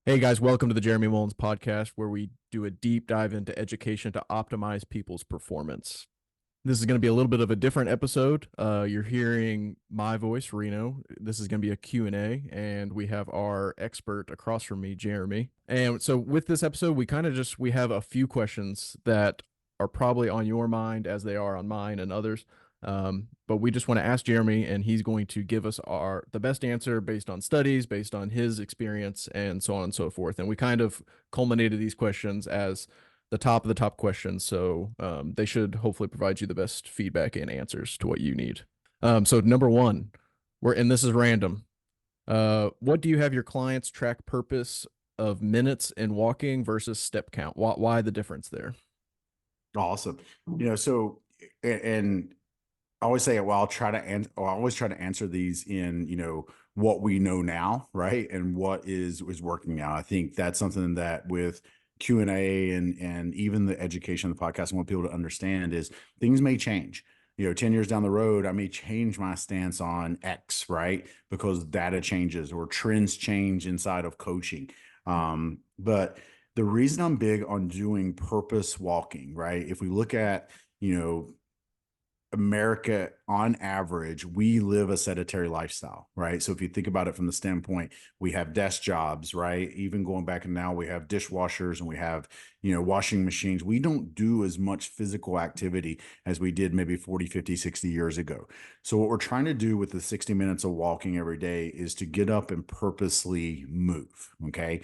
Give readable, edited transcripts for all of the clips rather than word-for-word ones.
Hey guys, welcome to the Jeremy Mullins podcast, where we do a deep dive into education to optimize people's performance. This is going to be a little bit of a different episode. You're hearing my voice, Reno. This is going to be a Q&A, and we have our expert across from me, Jeremy. And so with this episode, we have a few questions that are probably on your mind as they are on mine and others. But we just want to ask Jeremy, and he's going to give us the best answer based on studies, based on his experience, and so on and so forth. And we kind of culminated these questions as the top of the top questions, so they should hopefully provide you the best feedback and answers to what you need. So number one, and this is random. What do you have your clients track purpose of minutes in walking versus step count? Why the difference there? Awesome. And I always say, well, I always try to answer these in, what we know now, right? And what is working now. I think that's something that with Q&A and even the education of the podcast, I want people to understand is things may change. 10 years down the road, I may change my stance on X, right? Because data changes or trends change inside of coaching. But the reason I'm big on doing purpose walking, right? If we look at, you know, America on average, we live a sedentary lifestyle, right? So if you think about it from the standpoint, we have desk jobs, right? Even going back and now we have dishwashers and we have, washing machines. We don't do as much physical activity as we did maybe 40, 50, 60 years ago. So what we're trying to do with the 60 minutes of walking every day is to get up and purposely move, okay?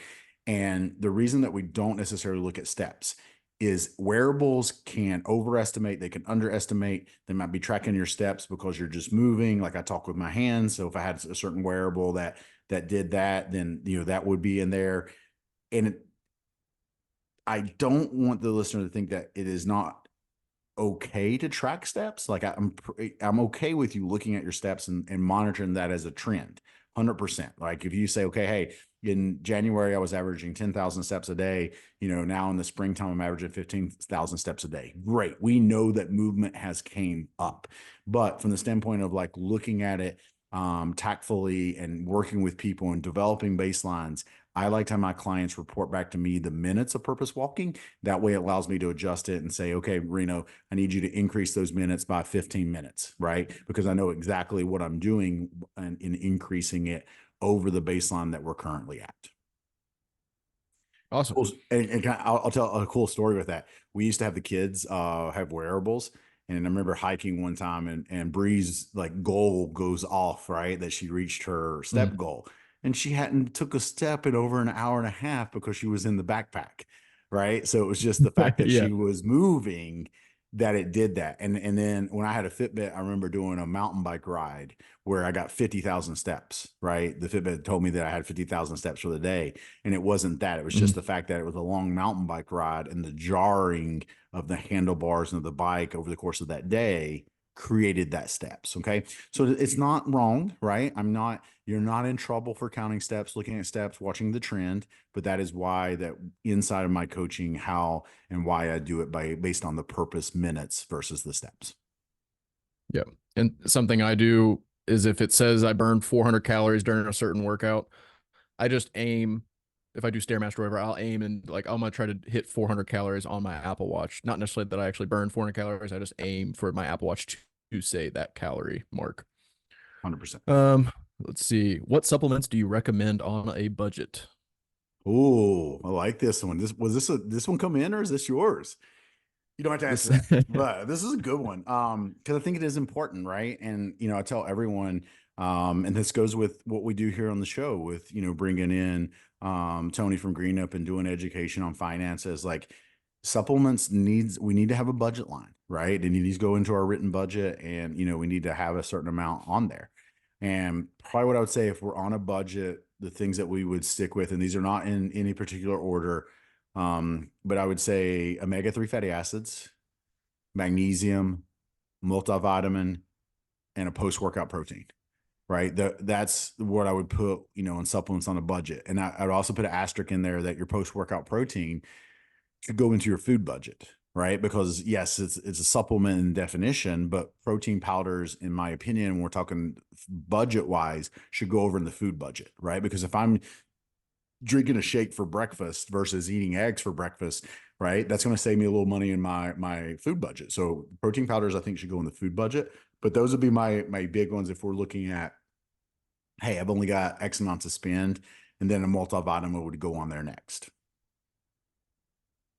And the reason that we don't necessarily look at steps is wearables can overestimate, they can underestimate. They might be tracking your steps because you're just moving. Like I talk with my hands. So if I had a certain wearable that did that, then that would be in there. And I don't want the listener to think that it is not okay to track steps. Like I'm okay with you looking at your steps and monitoring that as a trend. 100%. Like if you say, okay, hey, in January, I was averaging 10,000 steps a day. Now in the springtime, I'm averaging 15,000 steps a day. Great. We know that movement has came up, but from the standpoint of like looking at it tactfully and working with people and developing baselines, I like to have my clients report back to me the minutes of purpose walking. That way it allows me to adjust it and say, okay, Reno, I need you to increase those minutes by 15 minutes, right? Because I know exactly what I'm doing in increasing it over the baseline that we're currently at. Awesome. And I'll tell a cool story with that. We used to have the kids have wearables. And I remember hiking one time and Bree's like goal goes off, right? That she reached her step Mm. goal. And she hadn't took a step in over an hour and a half because she was in the backpack, right? So it was just the fact that Yeah. she was moving that it did that. And then when I had a Fitbit, I remember doing a mountain bike ride where I got 50,000 steps, right? The Fitbit told me that I had 50,000 steps for the day. And it wasn't that. It was just Mm. the fact that it was a long mountain bike ride and the jarring of the handlebars and of the bike over the course of that day created that steps. Okay. So it's not wrong, right? You're not in trouble for counting steps, looking at steps, watching the trend, but that is why that inside of my coaching, how and why I do it based on the purpose minutes versus the steps. Yeah. And something I do is if it says I burned 400 calories during a certain workout, I just aim. If I do Stairmaster or whatever, I'll aim and like I'm gonna try to hit 400 calories on my Apple Watch. Not necessarily that I actually burn 400 calories. I just aim for my Apple Watch to say that calorie mark. 100%. Let's see. What supplements do you recommend on a budget? Oh, I like this one. This one come in or is this yours? You don't have to This. answer that, but this is a good one. Because I think it is important, right? And I tell everyone, and this goes with what we do here on the show with bringing in Tony from GreenUp and doing education on finances. Like we need to have a budget line, right? And it needs to go into our written budget, and we need to have a certain amount on there. And probably what I would say if we're on a budget, the things that we would stick with, and these are not in any particular order, but I would say omega-3 fatty acids, magnesium, multivitamin, and a post-workout protein, right? That's what I would put, in supplements on a budget. And I'd also put an asterisk in there that your post-workout protein should go into your food budget, right? Because yes, it's a supplement in definition, but protein powders, in my opinion, when we're talking budget wise, should go over in the food budget, right? Because if I'm drinking a shake for breakfast versus eating eggs for breakfast, right? That's going to save me a little money in my food budget. So protein powders, I think, should go in the food budget. But those would be my big ones if we're looking at, hey, I've only got X amount to spend, and then a multivitamin would go on there next.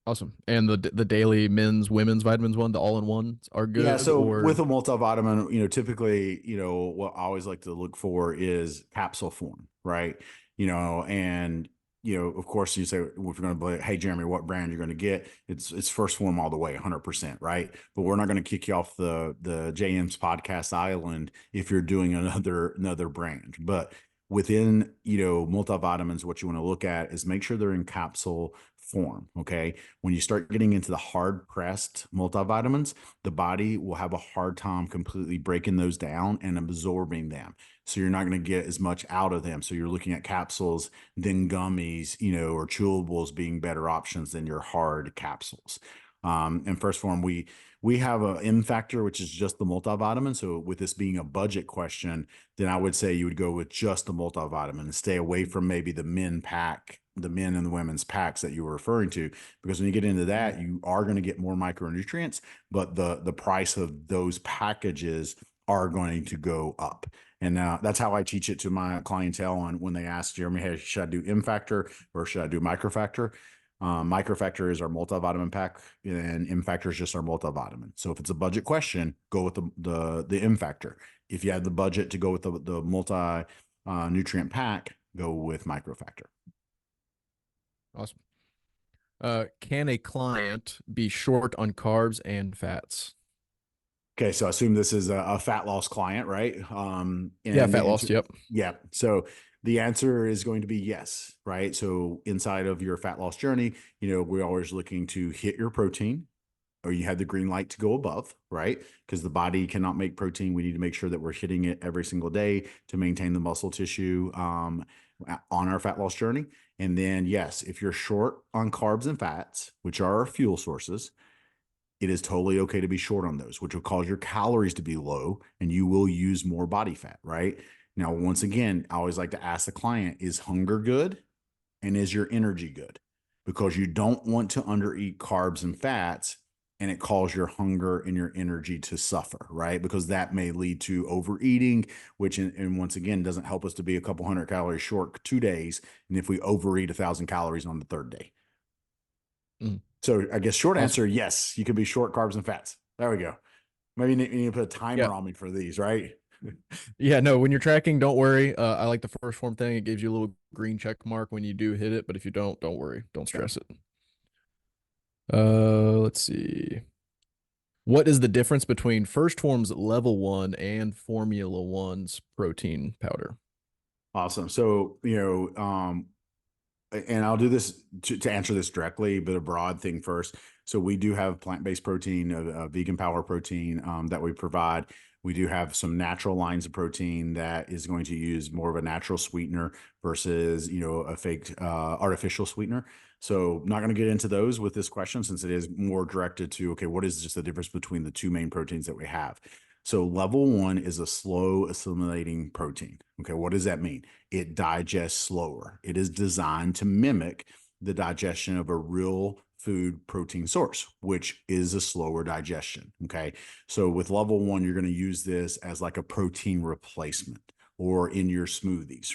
Awesome. And the daily men's, women's vitamins one, the all-in-ones are Yeah, good, so or with a multivitamin, typically, what I always like to look for is capsule form, right? And of course, you say if you're going to be, hey Jeremy, what brand you're going to get? It's first form all the way, 100%, right? But we're not going to kick you off the JM's podcast island if you're doing another brand. But within multivitamins, what you want to look at is make sure they're in capsule form. Okay, when you start getting into the hard pressed multivitamins, the body will have a hard time completely breaking those down and absorbing them. So you're not going to get as much out of them. So you're looking at capsules, then gummies, or chewables being better options than your hard capsules. In first form, we have a M factor, which is just the multivitamin. So with this being a budget question, then I would say you would go with just the multivitamin and stay away from maybe the men and the women's packs that you were referring to, because when you get into that, you are going to get more micronutrients, but the price of those packages are going to go up. And that's how I teach it to my clientele on when they ask Jeremy, hey, should I do M factor or should I do microfactor? Microfactor is our multivitamin pack, and M factor is just our multivitamin. So if it's a budget question, go with the M factor. If you have the budget to go with the multi nutrient pack, go with microfactor. awesome. Can a client be short on carbs and fats? Okay, so I assume this is a fat loss client, right? Yeah, And the fat answer, loss. Yep. yeah. So the answer is going to be yes, right? So inside of your fat loss journey, we're always looking to hit your protein, or you have the green light to go above, right? Because the body cannot make protein. We need to make sure that we're hitting it every single day to maintain the muscle tissue on our fat loss journey. And then, yes, if you're short on carbs and fats, which are our fuel sources, it is totally okay to be short on those, which will cause your calories to be low and you will use more body fat, right? Now, once again, I always like to ask the client, is hunger good and is your energy good? Because you don't want to undereat carbs and fats and it causes your hunger and your energy to suffer, right? Because that may lead to overeating, which, and once again, doesn't help us to be a couple hundred calories short 2 days. And if we overeat 1,000 calories on the third day. Mm. So I guess short Awesome. answer, yes, you can be short carbs and fats. There we go. Maybe you need to put a Yeah. timer on me for these, right? Yeah, no, when you're tracking, don't worry. I like the first form thing. It gives you a little green check mark when you do hit it, but if you don't worry. Don't Yeah. stress it. Let's see. What is the difference between First Form's Level 1 and Formula One's protein powder? Awesome. So, and I'll do this to answer this directly, but a broad thing first. So we do have plant-based protein, vegan power protein that we provide. We do have some natural lines of protein that is going to use more of a natural sweetener versus, a fake artificial sweetener. So not going to get into those with this question since it is more directed to, okay, what is just the difference between the two main proteins that we have? So level 1 is a slow assimilating protein. Okay, what does that mean? It digests slower. It is designed to mimic the digestion of a real food protein source, which is a slower digestion. Okay, so with level 1, you're going to use this as like a protein replacement or in your smoothies.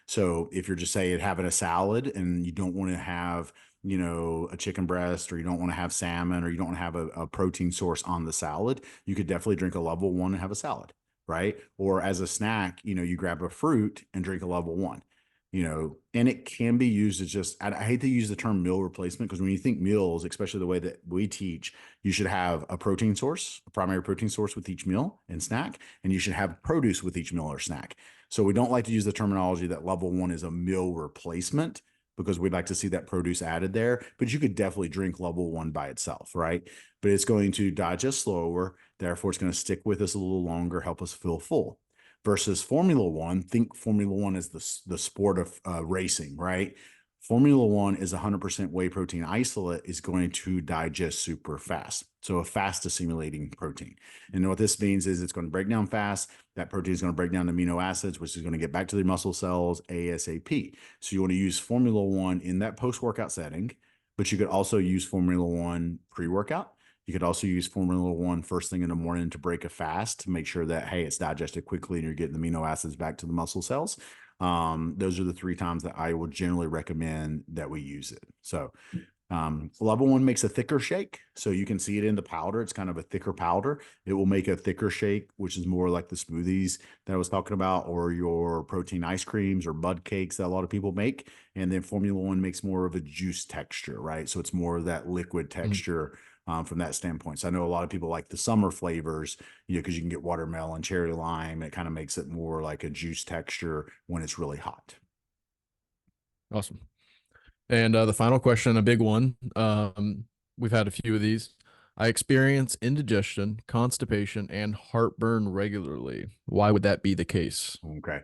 So if you're just saying having a salad and you don't want to have a chicken breast, or you don't want to have salmon, or you don't want to have a protein source on the salad, you could definitely drink a level 1 and have a salad, right? Or as a snack, you grab a fruit and drink a level 1, and it can be used as just, I hate to use the term meal replacement, because when you think meals, especially the way that we teach, you should have a protein source, a primary protein source with each meal and snack, and you should have produce with each meal or snack. So we don't like to use the terminology that level 1 is a meal replacement, because we'd like to see that produce added there. But you could definitely drink level 1 by itself, right? But it's going to digest slower. Therefore, it's going to stick with us a little longer, help us feel full. Versus Formula 1, think Formula 1 is the sport of racing, right? Formula One is 100% whey protein isolate is going to digest super fast. So a fast assimilating protein. And what this means is it's going to break down fast. That protein is going to break down amino acids, which is going to get back to the muscle cells ASAP. So you want to use Formula One in that post-workout setting, but you could also use Formula One pre-workout. You could also use Formula One first thing in the morning to break a fast to make sure that, hey, it's digested quickly and you're getting the amino acids back to the muscle cells. Those are the 3 times that I will generally recommend that we use it. So level 1 makes a thicker shake. So you can see it in the powder. It's kind of a thicker powder. It will make a thicker shake, which is more like the smoothies that I was talking about, or your protein ice creams or bud cakes that a lot of people make. And then Formula One makes more of a juice texture, right? So it's more of that liquid texture. From that standpoint. So I know a lot of people like the summer flavors, because you can get watermelon, cherry lime. It kind of makes it more like a juice texture when it's really hot. Awesome. And the final question, a big one. We've had a few of these. I experience indigestion, constipation, and heartburn regularly. Why would that be the case? Okay.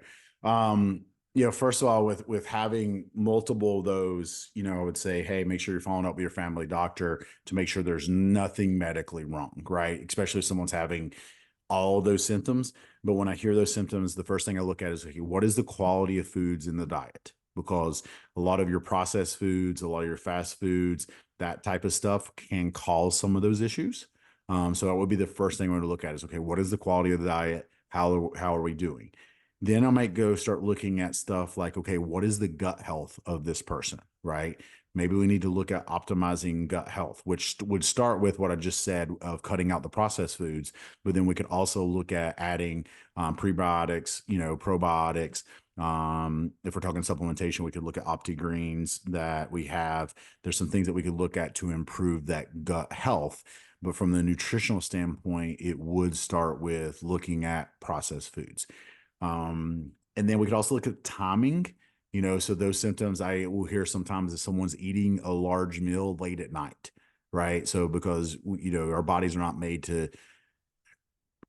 First of all, with having multiple of those, I would say, hey, make sure you're following up with your family doctor to make sure there's nothing medically wrong, right? Especially if someone's having all of those symptoms. But when I hear those symptoms, the first thing I look at is, okay, what is the quality of foods in the diet? Because a lot of your processed foods, a lot of your fast foods, that type of stuff can cause some of those issues. So that would be the first thing I want to look at is, okay, what is the quality of the diet? How are we doing? Then I might go start looking at stuff like, okay, what is the gut health of this person, right? Maybe we need to look at optimizing gut health, which would start with what I just said of cutting out the processed foods. But then we could also look at adding prebiotics, probiotics. If we're talking supplementation, we could look at OptiGreens that we have. There's some things that we could look at to improve that gut health. But from the nutritional standpoint, it would start with looking at processed foods. And then we could also look at timing, so those symptoms I will hear sometimes if someone's eating a large meal late at night, right? So because, our bodies are not made to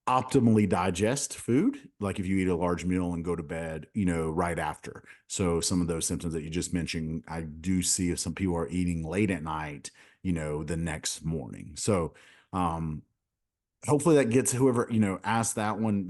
optimally digest food, like if you eat a large meal and go to bed, right after. So some of those symptoms that you just mentioned, I do see if some people are eating late at night, the next morning. So, hopefully that gets whoever, asked that one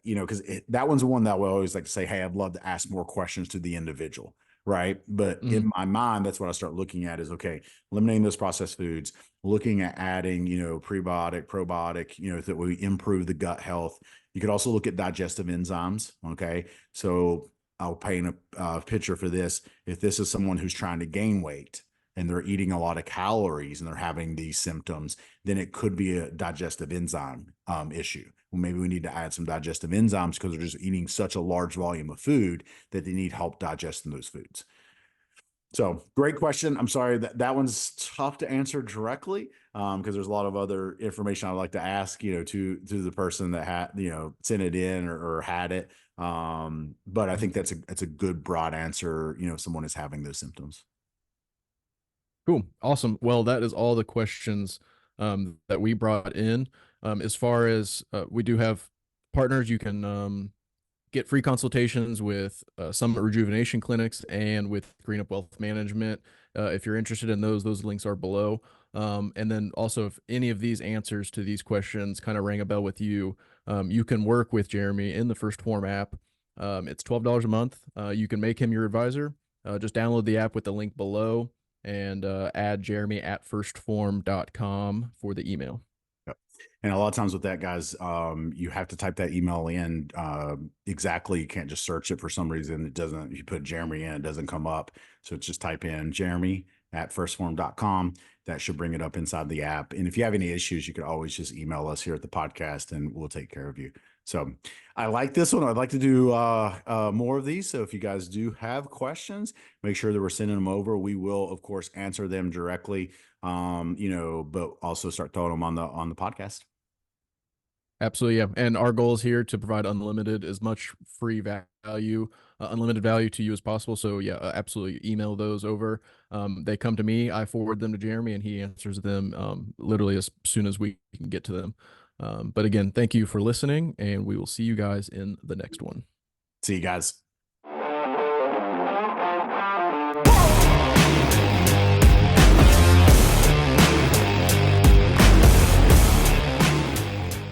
because that one's the one that we always like to say, hey, I'd love to ask more questions to the individual. Right. But in my mind, that's what I start looking at is, okay, eliminating those processed foods, looking at adding, prebiotic, probiotic, that we improve the gut health. You could also look at digestive enzymes. Okay. So I'll paint a picture for this. If this is someone who's trying to gain weight, and they're eating a lot of calories and they're having these symptoms, then it could be a digestive enzyme issue. Well, maybe we need to add some digestive enzymes because they're just eating such a large volume of food that they need help digesting those foods. So great question. I'm sorry that one's tough to answer directly because there's a lot of other information I'd like to ask, to the person that had, sent it in or had it. But I think that's a good broad answer, if someone is having those symptoms. Cool. Awesome. Well, that is all the questions that we brought in. As far as we do have partners, you can get free consultations with some rejuvenation clinics and with GreenUp Wealth Management. If you're interested in those links are below. And then also, if any of these answers to these questions kind of ring a bell with you, you can work with Jeremy in the First Form app. It's $12 a month. You can make him your advisor. Just download the app with the link below and add jeremy@firstform.com for the email. Yep. And a lot of times with that, guys, you have to type that email in exactly. You can't just search it for some reason. It doesn't, if you put Jeremy in, it doesn't come up. So it's just type in jeremy@firstform.com. That should bring it up inside the app. And if you have any issues, you could always just email us here at the podcast and we'll take care of you. So I like this one. I'd like to do more of these. So if you guys do have questions, make sure that we're sending them over. We will, of course, answer them directly, but also start throwing them on the podcast. Absolutely, yeah. And our goal is here to provide as much free value, unlimited value to you as possible. So yeah, absolutely email those over. They come to me, I forward them to Jeremy, and he answers them literally as soon as we can get to them. But again, thank you for listening, and we will see you guys in the next one. See you guys.